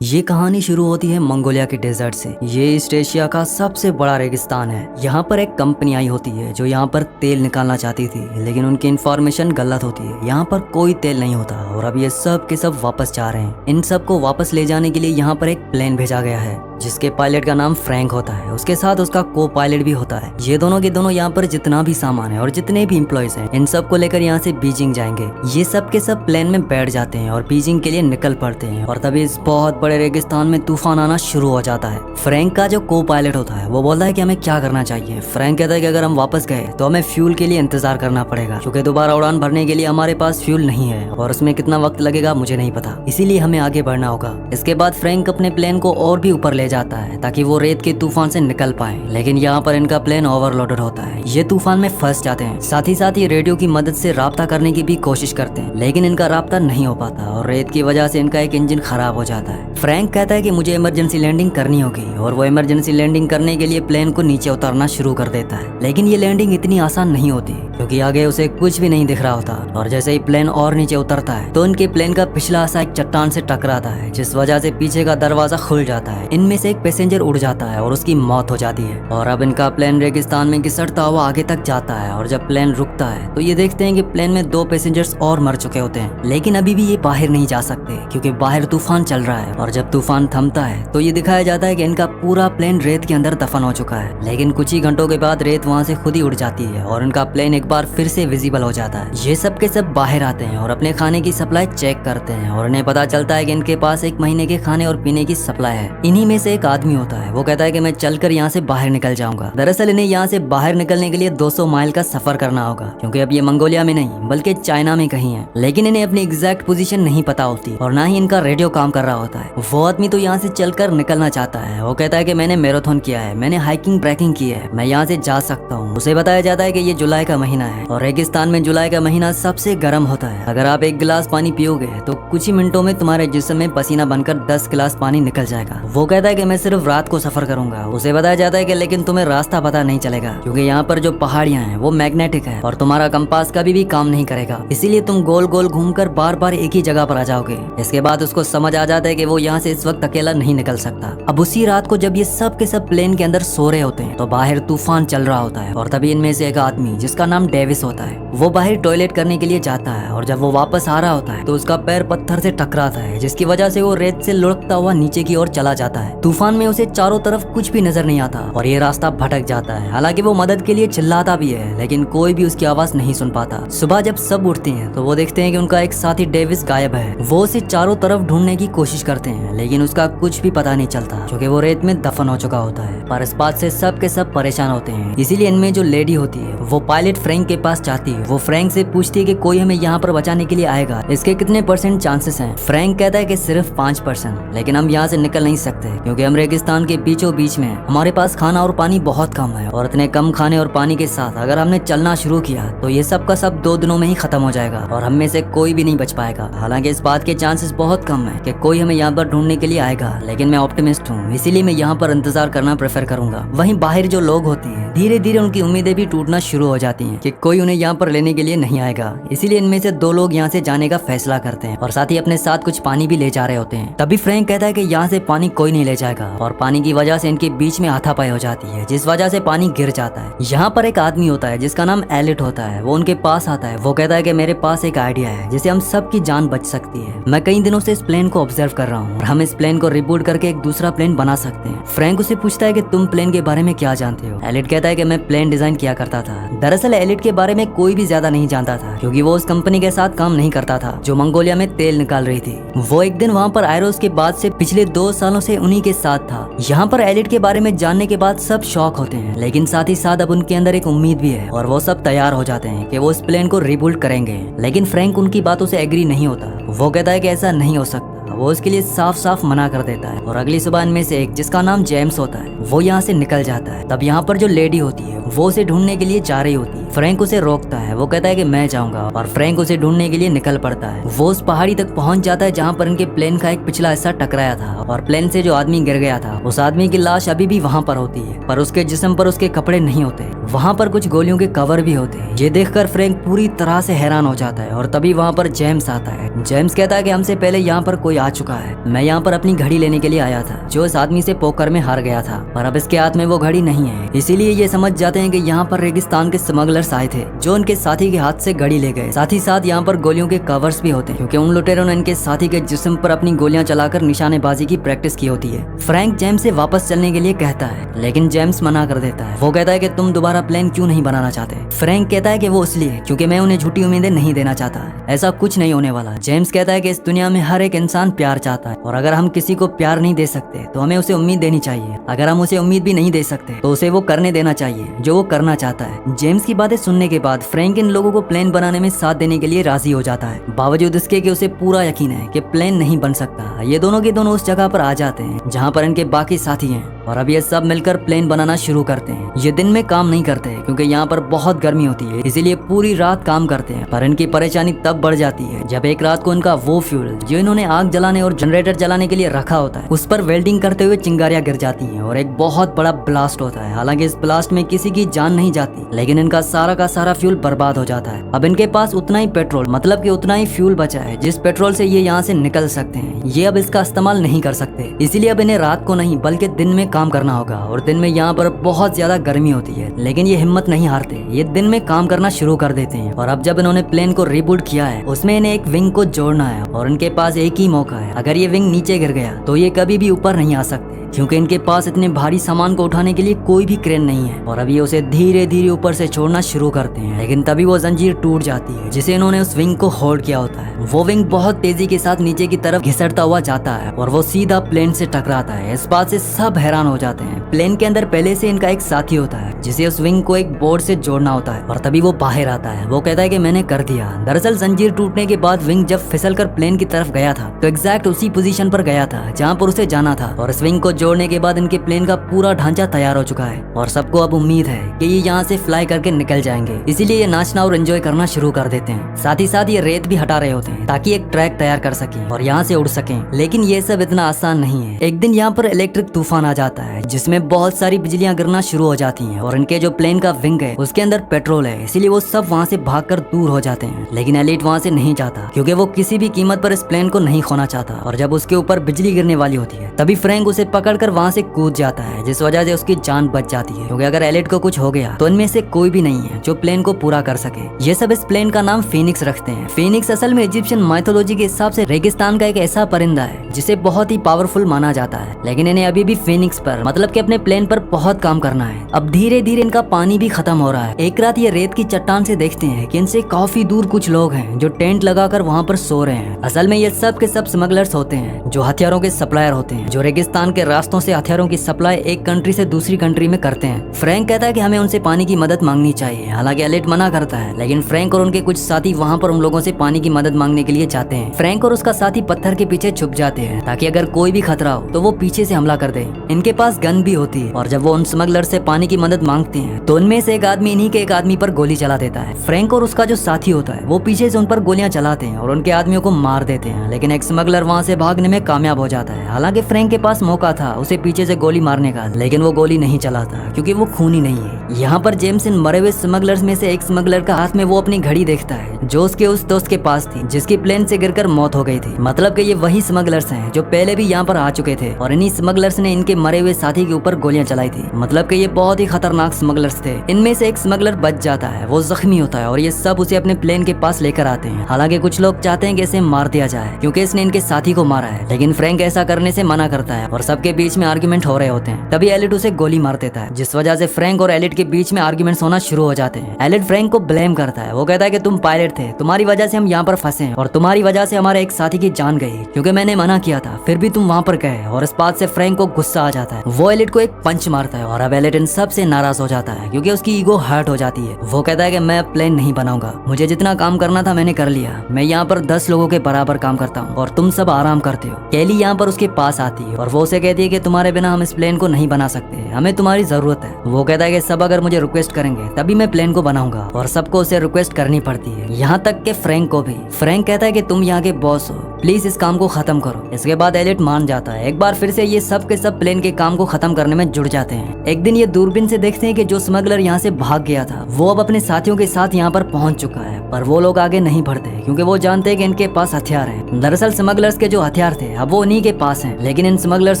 ये कहानी शुरू होती है मंगोलिया के डेजर्ट से। ये ईस्ट एशिया का सबसे बड़ा रेगिस्तान है। यहाँ पर एक कंपनी आई होती है जो यहाँ पर तेल निकालना चाहती थी, लेकिन उनकी इन्फॉर्मेशन गलत होती है। यहाँ पर कोई तेल नहीं होता और अब ये सब के सब वापस जा रहे हैं। इन सब को वापस ले जाने के लिए यहाँ पर एक प्लेन भेजा गया है जिसके पायलट का नाम फ्रैंक होता है। उसके साथ उसका को पायलट भी होता है। ये दोनों के दोनों यहाँ पर जितना भी सामान है और जितने भी इम्प्लॉयज हैं, इन सब को लेकर यहाँ से बीजिंग जाएंगे। ये सब के सब प्लेन में बैठ जाते हैं और बीजिंग के लिए निकल पड़ते हैं। और तभी इस बहुत बड़े रेगिस्तान में तूफान आना शुरू हो जाता है। फ्रैंक का जो को पायलट होता है वो बोलता है कि हमें क्या करना चाहिए। फ्रैंक कहता है कि अगर हम वापस गए तो हमें फ्यूल के लिए इंतजार करना पड़ेगा, क्योंकि दोबारा उड़ान भरने के लिए हमारे पास फ्यूल नहीं है और उसमें कितना वक्त लगेगा मुझे नहीं पता, इसीलिए हमें आगे बढ़ना होगा। इसके बाद फ्रैंक अपने प्लेन को और भी ऊपर ले जाता है ताकि वो रेत के तूफान से निकल पाए, लेकिन यहाँ पर इनका प्लेन ओवरलोडेड होता है। ये तूफान में फंस जाते हैं। साथ ही ये रेडियो की मदद से राब्ता करने की भी कोशिश करते हैं, लेकिन इनका राब्ता नहीं हो पाता और रेत की वजह से इनका एक इंजन खराब हो जाता है। फ्रैंक कहता है कि मुझे इमरजेंसी लैंडिंग करनी होगी और वो इमरजेंसी लैंडिंग करने के लिए प्लेन को नीचे उतारना शुरू कर देता है। लेकिन ये लैंडिंग इतनी आसान नहीं होती क्योंकि आगे उसे कुछ भी नहीं दिख रहा होता और जैसे ही प्लेन और नीचे उतरता है तो उनके प्लेन का पिछला हिस्सा एक चट्टान से टकराता है, जिस वजह से पीछे का दरवाजा खुल जाता है। इनमें से एक पैसेंजर उड़ जाता है और उसकी मौत हो जाती है। और अब इनका प्लेन रेगिस्तान में घिसटता हुआ आगे तक जाता है और जब प्लेन रुकता है तो ये देखते हैं कि प्लेन में 2 पैसेंजर्स और मर चुके होते हैं, लेकिन अभी भी ये बाहर नहीं जा सकते क्योंकि बाहर तूफान चल रहा है। और जब तूफान थमता है तो ये दिखाया जाता है कि इनका पूरा प्लेन रेत के अंदर दफन हो चुका है। लेकिन कुछ ही घंटों के बाद रेत वहाँ से खुद ही उड़ जाती है और इनका प्लेन एक बार फिर से विजिबल हो जाता है। ये सब के सब बाहर आते हैं और अपने खाने की सप्लाई चेक करते हैं और इन्हें पता चलता है कि इनके पास 1 महीने के खाने और पीने की सप्लाई है। इन्हीं में से एक आदमी होता है, वो कहता है कि मैं चलकर यहाँ से बाहर निकल जाऊंगा। दरअसल इन्हें यहाँ से बाहर निकलने के लिए 200 माइल का सफर करना होगा, क्योंकि अब ये मंगोलिया में नहीं बल्कि चाइना में कहीं है। लेकिन इन्हें अपनी एग्जैक्ट पोजीशन नहीं पता होती और ना ही इनका रेडियो काम कर रहा होता है। वो आदमी तो यहाँ से चलकर निकलना चाहता है। वो कहता है कि मैंने मैराथन किया है, मैंने हाइकिंग ट्रैकिंग की है, मैं यहाँ से जा सकता हूँ। उसे बताया जाता है कि ये जुलाई का महीना है और रेगिस्तान में जुलाई का महीना सबसे गर्म होता है। अगर आप 1 गिलास पानी पियोगे तो कुछ ही मिनटों में तुम्हारे जिस्म में पसीना बनकर 10 गिलास पानी निकल जाएगा। वो कहता है कि मैं सिर्फ रात को सफर करूंगा। उसे बताया जाता है कि लेकिन तुम्हें रास्ता पता नहीं चलेगा, क्योंकि यहाँ पर जो पहाड़ियाँ हैं वो मैग्नेटिक है और तुम्हारा कंपास कभी भी काम नहीं करेगा, इसीलिए तुम गोल गोल घूमकर बार बार एक ही जगह पर आ जाओगे। इसके बाद उसको समझ आ जाता है कि वो यहाँ से इस वक्त अकेला नहीं निकल सकता। अब उसी रात को जब ये सब के सब प्लेन के अंदर सो रहे होते हैं तो बाहर तूफान चल रहा होता है और तभी इनमें से एक आदमी जिसका नाम डेविस होता है वो बाहर टॉयलेट करने के लिए जाता है और जब वो वापस आ रहा होता है तो उसका पैर पत्थर से टकराता है, जिसकी वजह से वो रेत से लुढ़कता हुआ नीचे की ओर चला जाता है। तूफान में उसे चारों तरफ कुछ भी नजर नहीं आता और ये रास्ता भटक जाता है। हालांकि वो मदद के लिए चिल्लाता भी है, लेकिन कोई भी उसकी आवाज नहीं सुन पाता। सुबह जब सब उठते हैं तो वो देखते हैं कि उनका एक साथी डेविस गायब है। वो उसे चारों तरफ ढूंढने की कोशिश करते हैं, लेकिन उसका कुछ भी पता नहीं चलता क्योंकि वो रेत में दफन हो चुका होता है। पर इस बात से सब के सब परेशान होते हैं। इसीलिए इनमें जो लेडी होती है वो पायलट फ्रैंक के पास जाती है। वो फ्रैंक से पूछती है कि कोई हमें यहाँ पर बचाने के लिए आएगा, इसके कितने % चांसेस हैं। फ्रैंक कहता है कि सिर्फ 5%, लेकिन हम यहाँ से निकल नहीं सकते क्योंकि हम रेगिस्तान के बीचों बीच में हैं। हमारे पास खाना और पानी बहुत कम है और इतने कम खाने और पानी के साथ अगर हमने चलना शुरू किया तो ये सब का सब 2 दिनों में ही खत्म हो जाएगा और हम में से कोई भी नहीं बच पाएगा। हालांकि इस बात के चांसेस बहुत कम है कि कोई हमें यहाँ पर ढूंढने के लिए आएगा, लेकिन मैं ऑप्टिमिस्ट हूँ, इसीलिए मैं यहाँ पर इंतजार करना प्रेफर करूंगा। वहीं बाहर जो लोग होते हैं धीरे धीरे उनकी उम्मीदें भी टूटना शुरू हो जाती हैं कि कोई उन्हें यहाँ पर लेने के लिए नहीं आएगा। इसीलिए इनमें से 2 लोग यहाँ से जाने का फैसला करते हैं और साथ ही अपने साथ कुछ पानी भी ले जा रहे होते हैं। तभी फ्रैंक कहता है कि यहाँ से पानी कोई नहीं ले जाएगा और पानी की वजह से इनके बीच में हाथापाई हो जाती है, जिस वजह से पानी गिर जाता है। यहाँ पर एक आदमी होता है जिसका नाम एलिट होता है। वो उनके पास आता है। वो कहता है कि मेरे पास एक आइडिया है जिससे हम सबकी जान बच सकती है। मैं कई दिनों से इस प्लेन को ऑब्जर्व कर रहा हूँ और हम इस प्लेन को रिबूट करके एक दूसरा प्लेन बना सकते हैं। फ्रैंक उसे पूछता है कि तुम प्लेन के बारे में क्या जानते हो। एलिट कहता है कि मैं प्लेन डिजाइन किया करता था। दरअसल एलिट के बारे में कोई भी ज्यादा नहीं जानता था क्योंकि वो उस कंपनी के साथ काम नहीं करता था जो मंगोलिया में तेल निकाल रही थी। वो एक दिन वहाँ पर आयरोस के बाद से पिछले 2 सालों से उन्हीं के साथ था। यहाँ पर एलिट के बारे में जानने के बाद सब शॉक होते हैं, लेकिन साथ ही साथ अब उनके अंदर एक उम्मीद भी है और वो सब तैयार हो जाते हैं कि वो इस प्लेन को रिबिल्ड करेंगे। लेकिन फ्रैंक उनकी बातों से एग्री नहीं होता। वो कहता है कि ऐसा नहीं हो सकता। वो उसके लिए साफ साफ मना कर देता है और अगली सुबह इनमें से एक जिसका नाम जेम्स होता है वो यहाँ से निकल जाता है। तब यहाँ पर जो लेडी होती है वो उसे ढूंढने के लिए जा रही होती है। फ्रैंक उसे रोकता है। वो कहता है कि मैं जाऊंगा और फ्रैंक उसे ढूंढने के लिए निकल पड़ता है। वो उस पहाड़ी तक पहुंच जाता है जहाँ पर इनके प्लेन का एक पिछला हिस्सा टकराया था और प्लेन से जो आदमी गिर गया था उस आदमी की लाश अभी भी वहाँ पर होती है, पर उसके जिस्म पर उसके कपड़े नहीं होते। वहाँ पर कुछ गोलियों के कवर भी होते हैं। ये देखकर फ्रैंक पूरी तरह से हैरान हो जाता है और तभी वहाँ पर जेम्स आता है। जेम्स कहता है कि हमसे पहले यहाँ पर कोई आ चुका है। मैं यहाँ पर अपनी घड़ी लेने के लिए आया था जो इस आदमी से पोकर में हार गया था, पर अब इसके हाथ में वो घड़ी नहीं है। इसीलिए ये समझ जाते हैं कि यहाँ पर रेगिस्तान के स्मगलर्स आए थे जो उनके साथी के हाथ से घड़ी ले गए। साथ ही साथ यहाँ पर गोलियों के कवर्स भी होते हैं क्योंकि उन लुटेरों ने इनके साथी के जिस्म पर अपनी गोलियां चलाकर निशानेबाजी की प्रैक्टिस की होती है। फ्रैंक जेम्स से वापस चलने के लिए कहता है लेकिन जेम्स मना कर देता है। वो कहता है कि तुम दोबारा प्लान क्यों नहीं बनाना चाहते। फ्रैंक कहता है कि वो इसलिए क्योंकि मैं उन्हें झूठी उम्मीदें नहीं देना चाहता, ऐसा कुछ नहीं होने वाला। जेम्स कहता है कि इस दुनिया में हर एक इंसान प्यार चाहता है और अगर हम किसी को प्यार नहीं दे सकते तो हमें उसे उम्मीद देनी चाहिए। अगर हम उसे उम्मीद भी नहीं दे सकते तो उसे वो करने देना चाहिए जो वो करना चाहता है। जेम्स की बातें सुनने के बाद फ्रैंक इन लोगों को प्लान बनाने में साथ देने के लिए राजी हो जाता है, बावजूद इसके कि उसे पूरा यकीन है कि प्लान नहीं बन सकता। ये दोनों के दोनों उस जगह पर आ जाते हैं जहाँ पर इनके बाकी साथी हैं और अब ये सब मिलकर प्लान बनाना शुरू करते हैं। ये दिन में काम नहीं करते क्योंकि यहाँ पर बहुत गर्मी होती है, इसीलिए पूरी रात काम करते हैं। पर इनकी परेशानी तब बढ़ जाती है जब एक रात को इनका वो फ्यूल जो इन्होंने आग जलाने और जनरेटर जलाने के लिए रखा होता है उस पर वेल्डिंग करते हुए चिंगारियां गिर जाती हैं और एक बहुत बड़ा ब्लास्ट होता है। हालांकि इस ब्लास्ट में किसी की जान नहीं जाती लेकिन इनका सारा का सारा फ्यूल बर्बाद हो जाता है। अब इनके पास उतना ही पेट्रोल मतलब कि उतना ही फ्यूल बचा है जिस पेट्रोल से ये यहाँ से निकल सकते हैं। ये अब इसका इस्तेमाल नहीं कर सकते, इसीलिए अब इन्हें रात को नहीं बल्कि दिन में काम करना होगा। और दिन में यहाँ पर बहुत ज्यादा गर्मी होती है लेकिन ये हिम्मत नहीं हारते, ये दिन में काम करना शुरू कर देते हैं। और अब जब इन्होंने प्लेन को रिबूट किया है उसमें इन्हें एक विंग को जोड़ना है और इनके पास एक ही मौका है। अगर ये विंग नीचे गिर गया तो ये कभी भी ऊपर नहीं आ सकते क्योंकि इनके पास इतने भारी सामान को उठाने के लिए कोई भी क्रेन नहीं है। और अब ये उसे धीरे धीरे ऊपर से छोड़ना शुरू करते हैं लेकिन तभी वो जंजीर टूट जाती है जिसे इन्होंने उस विंग को होल्ड किया होता है। वो विंग बहुत तेजी के साथ नीचे की तरफ घिसटता हुआ जाता है और वो सीधा प्लेन से टकराता है। इस बात से सब हैरान हो जाते हैं। प्लेन के अंदर पहले से इनका एक साथी होता है जिसे उस विंग को एक बोर्ड से जोड़ना होता है और तभी वो बाहर आता है। वो कहता है कि मैंने कर दिया। दरअसल जंजीर टूटने के बाद विंग जब फिसल कर प्लेन की तरफ गया था तो एग्जैक्ट उसी पोजीशन पर गया था जहाँ पर उसे जाना था और इस विंग को जोड़ने के बाद इनके प्लेन का पूरा ढांचा तैयार हो चुका है और सबको अब उम्मीद है कि ये यहाँ से फ्लाई करके निकल जाएंगे। इसीलिए ये नाचना और एंजॉय करना शुरू कर देते हैं। साथ ही साथ ये रेत भी हटा रहे होते हैं ताकि एक ट्रैक तैयार कर सकें और यहाँ से उड़ सकें। लेकिन ये सब इतना आसान नहीं है। एक दिन यहाँ पर इलेक्ट्रिक तूफान आ जाता है जिसमें बहुत सारी बिजलियां गिरना शुरू हो जाती हैं और इनके जो प्लेन का विंग है उसके अंदर पेट्रोल है, इसीलिए वो सब वहाँ से भागकर दूर हो जाते हैं। लेकिन एलिट वहाँ से नहीं जाता क्योंकि वो किसी भी कीमत पर इस प्लेन को नहीं खोना चाहता। और जब उसके ऊपर बिजली गिरने वाली होती है तभी फ्रैंक उसे पकड़कर वहाँ से कूद जाता है जिस वजह से उसकी जान बच जाती है क्योंकि अगर एलिट को कुछ हो गया तो इनमें से कोई भी नहीं है जो प्लेन को पूरा कर सके। ये सब इस प्लेन का नाम फीनिक्स रखते हैं। फीनिक्स असल में इजिप्शियन माइथोलॉजी के हिसाब से रेगिस्तान का एक ऐसा परिंदा है जिसे बहुत ही पावरफुल माना जाता है, लेकिन इन्हें अभी भी फीनिक्स पर मतलब कि अपने प्लेन पर बहुत काम करना है। अब धीरे धीरे इनका पानी भी खत्म हो रहा है। एक रात ये रेत की चट्टान से देखते हैं कि इनसे काफी दूर कुछ लोग हैं जो टेंट लगाकर वहाँ पर सो रहे हैं। असल में ये सब के सब स्मगलर्स होते हैं जो हथियारों के सप्लायर होते हैं, जो रेगिस्तान के रास्तों से हथियारों की सप्लाई एक कंट्री से दूसरी कंट्री में करते हैं। फ्रैंक कहता है कि हमें उनसे पानी की मदद मांगनी चाहिए, हालांकि एलिट मना करता है, लेकिन फ्रैंक और उनके कुछ साथी वहाँ पर उन लोगों से पानी की मदद मांगने के लिए जाते हैं। फ्रैंक और उसका साथी पत्थर के पीछे छुप जाते हैं ताकि अगर कोई भी खतरा हो तो वो पीछे से हमला कर दे। इनके पास गन भी होती है और जब वो उन स्मगलर से पानी की मदद मांगते हैं तो उनमें से एक आदमी इन्हीं के एक आदमी पर गोली चला देता है। फ्रैंक और उसका जो साथी होता है वो पीछे से उन पर गोलियां चलाते हैं और उनके आदमियों को मार देते हैं, लेकिन एक स्मगलर वहाँ से भागने में कामयाब हो जाता है। हालांकि फ्रैंक के पास मौका था उसे पीछे से गोली मारने का, लेकिन वो गोली नहीं चलाता क्योंकि वो खूनी नहीं है। यहाँ पर जेम्स इन मरे हुए स्मगलर्स में से एक स्मगलर का हाथ में वो अपनी घड़ी देखता है जो उसके उस दोस्त के पास थी जिसकी प्लेन से गिरकर मौत हो गई थी। मतलब कि ये वही स्मगलर्स हैं जो पहले भी यहाँ पर आ चुके थे और इन्हीं स्मगलर्स ने इनके मरे हुए साथी के ऊपर गोलियां चलाई थी। मतलब कि ये बहुत ही खतरनाक स्मगलर्स थे। इनमें से एक स्मगलर बच जाता है, वो जख्मी होता है और ये सब उसे अपने प्लेन के पास लेकर आते हैं। हालांकि कुछ लोग चाहते हैं कि इसे मार दिया जाए क्योंकि इसने इनके साथी को मारा है, लेकिन फ्रैंक ऐसा करने से मना करता है और सबके बीच में आर्ग्यूमेंट हो रहे होते हैं। तभी एलिट उसे गोली मार देता है जिस वजह से फ्रैंक और एलिट के बीच में आर्ग्यूमेंट्स होना शुरू हो जाते हैं। एलिट फ्रैंक को ब्लेम करता है, वो कहता है कि तुम पायलट थे, तुम्हारी वजह से हम यहाँ पर फंसे और तुम्हारी वजह से हमारे एक साथी की जान गई क्योंकि मैंने मना किया था, फिर भी तुम वहाँ पर गए। और इस बात से फ्रैंक को गुस्सा आ जाता है, वो एलिट को एक पंच मारता है और अब एलिट इन सब से नाराज हो जाता है क्योंकि उसकी ईगो हर्ट हो जाती है। वो कहता है कि मैं प्लेन नहीं बनाऊंगा, मुझे जितना काम करना था मैंने कर लिया, मैं यहाँ पर 10 लोगों के बराबर काम करता हूँ और तुम सब आराम करते हो। कैली यहाँ पर उसके पास आती है और वो उसे कहती कहती है कि तुम्हारे बिना हम इस प्लेन को नहीं बना सकते, हमें तुम्हारी जरूरत है। वो कहता है कि सब अगर मुझे रिक्वेस्ट करेंगे तभी मैं प्लेन को बनाऊंगा, और सबको उसे रिक्वेस्ट करनी पड़ती है, यहाँ तक कि फ्रैंक को भी। फ्रैंक कहता है कि तुम यहाँ के बॉस हो, प्लीज इस काम को खत्म करो। इसके बाद एलियट मान जाता है। एक बार फिर से ये सब के सब प्लेन के काम को खत्म करने में जुड़ जाते हैं। एक दिन ये दूरबीन से देखते हैं कि जो स्मगलर यहाँ से भाग गया था वो अब अपने साथियों के साथ यहाँ पर पहुंच चुका है, पर वो लोग आगे नहीं बढ़ते क्योंकि वो जानते हैं कि इनके पास हथियार हैं। दरअसल स्मगलर्स के जो हथियार थे अब वो उन्हीं के पास हैं, लेकिन इन स्मगलर्स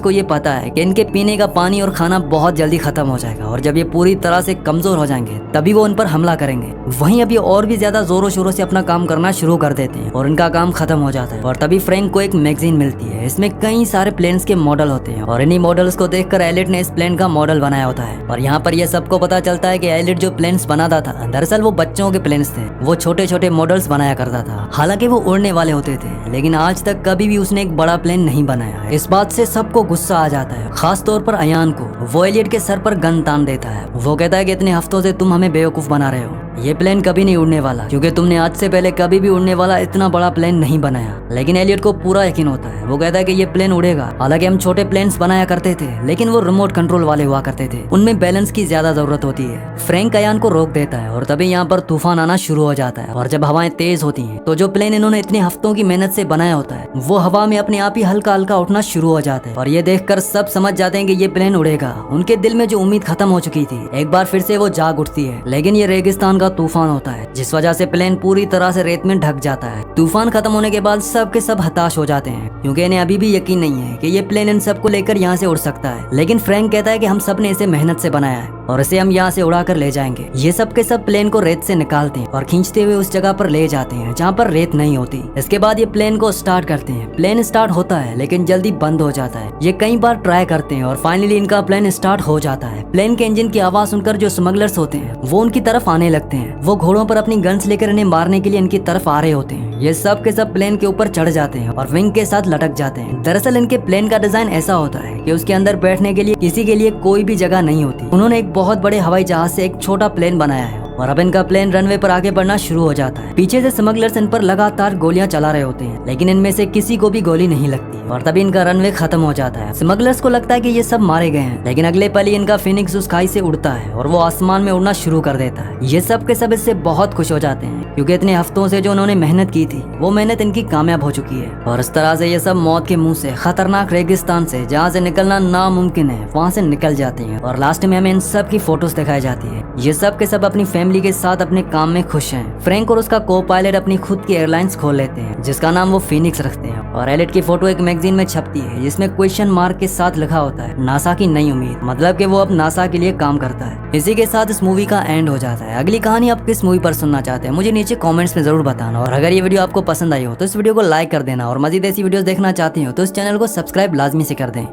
को ये पता है कि इनके पीने का पानी और खाना बहुत जल्दी खत्म हो जाएगा, और जब ये पूरी तरह से कमजोर हो जाएंगे तभी वो उन पर हमला करेंगे। वहीं अब ये और भी ज्यादा जोरों शोरों से अपना काम करना शुरू कर देते हैं और इनका काम खत्म हो जाता है। और तभी फ्रैंक को एक मैगजीन मिलती है, इसमें कई सारे प्लेन्स के मॉडल होते हैं, और इन्हीं मॉडल्स को देखकर एलियट ने इस प्लेन का मॉडल बनाया होता है। और यहाँ पर यह सबको पता चलता है कि एलियट जो प्लेन्स बनाता था दरअसल वो बच्चों के प्लेन्स थे, वो छोटे छोटे मॉडल्स बनाया करता था। हालांकि वो उड़ने वाले होते थे, लेकिन आज तक कभी भी उसने एक बड़ा प्लेन नहीं बनाया। इस बात से सबको गुस्सा आ जाता है, खास तौर पर अयान को। वो एलियट के सर पर गन तान देता है। वो कहता है कि इतने हफ्तों से तुम हमें बेवकूफ बना रहे हो, ये प्लेन कभी नहीं उड़ने वाला, क्योंकि तुमने आज से पहले कभी भी उड़ने वाला इतना बड़ा प्लेन नहीं बनाया। लेकिन एलियट को पूरा यकीन होता है। वो कहता है कि ये प्लेन उड़ेगा। हालांकि हम छोटे प्लेन्स बनाया करते थे, लेकिन वो रिमोट कंट्रोल वाले हुआ करते थे, उनमें बैलेंस की ज्यादा जरूरत होती है। फ्रैंक अयान को रोक देता है और तभी यहाँ पर तूफान आना शुरू हो जाता है। और जब हवाएं तेज होती हैं तो जो प्लेन इन्होंने इतने हफ्तों की मेहनत से बनाया होता है वो हवा में अपने आप ही हल्का हल्का उठना शुरू हो जाता है। और ये देखकर सब समझ जाते हैं कि ये प्लेन उड़ेगा। उनके दिल में जो उम्मीद खत्म हो चुकी थी एक बार फिर से वो जाग उठती है, लेकिन ये रेगिस्तान का तूफान होता है, जिस वजह से प्लेन पूरी तरह से रेत में ढक जाता है। तूफान खत्म होने के बाद सब के सब हताश हो जाते हैं, क्योंकि इन्हें अभी भी यकीन नहीं है कि ये प्लेन इन सबको लेकर यहाँ से उड़ सकता है। लेकिन फ्रैंक कहता है कि हम सब ने इसे मेहनत से बनाया है और इसे हम यहाँ से उड़ा कर ले जाएंगे। ये सब के सब प्लेन को रेत से निकालते हैं और खींचते हुए उस जगह पर ले जाते हैं जहाँ पर रेत नहीं होती। इसके बाद ये प्लेन को स्टार्ट करते हैं। प्लेन स्टार्ट होता है लेकिन जल्दी बंद हो जाता है। ये कई बार ट्राई करते हैं और फाइनली इनका प्लेन स्टार्ट हो जाता है। प्लेन के इंजन की आवाज सुनकर जो स्मगलर्स होते हैं वो उनकी तरफ आने लगते हैं। वो घोड़ों पर अपनी गन्स लेकर इन्हें मारने के लिए इनकी तरफ आ रहे होते हैं। ये सब के सब प्लेन के ऊपर चढ़ जाते हैं और विंग के साथ लटक जाते हैं। दरअसल इनके प्लेन का डिजाइन ऐसा होता है कि उसके अंदर बैठने के लिए किसी के लिए कोई भी जगह नहीं होती। उन्होंने एक बहुत बड़े हवाई जहाज से एक छोटा प्लेन बनाया है और अब इनका प्लेन रनवे पर आगे बढ़ना शुरू हो जाता है। पीछे से स्मगलर्स इन पर लगातार गोलियां चला रहे होते हैं, लेकिन इनमें से किसी को भी गोली नहीं लगती और तभी इनका रनवे खत्म हो जाता है। स्मगलर्स को लगता है कि ये सब मारे गए हैं, लेकिन अगले पल ही इनका फिनिक्स उस खाई से उड़ता है और वो आसमान में उड़ना शुरू कर देता है। ये सब के सब इससे बहुत खुश हो जाते हैं, क्योंकि इतने हफ्तों से जो उन्होंने मेहनत की थी वो मेहनत इनकी कामयाब हो चुकी है। और इस तरह से ये सब मौत के मुंह से, खतरनाक रेगिस्तान से जहाँ से निकलना नामुमकिन है, वहाँ से निकल जाते हैं। और लास्ट में हमें इन सब की फोटोज दिखाई जाती है। ये सब के सब अपनी फैमिली के साथ अपने काम में खुश हैं। फ्रैंक और उसका को पायलट अपनी खुद की एयरलाइंस खोल लेते हैं, जिसका नाम वो फिनिक्स रखते हैं। और एलियट की फोटो एक मैगजीन में छपती है, जिसमें क्वेश्चन मार्क के साथ लिखा होता है नासा की नई उम्मीद, मतलब कि वो अब नासा के लिए काम करता है। इसी के साथ इस मूवी का एंड हो जाता है। अगली कहानी आप किस मूवी पर सुनना चाहते हैं मुझे नीचे कमेंट्स में जरूर बताना। और अगर ये वीडियो आपको पसंद आई हो तो इस वीडियो को लाइक कर देना, और मजीद ऐसी वीडियोस देखना चाहते हो तो इस चैनल को सब्सक्राइब लाजमी से कर दें।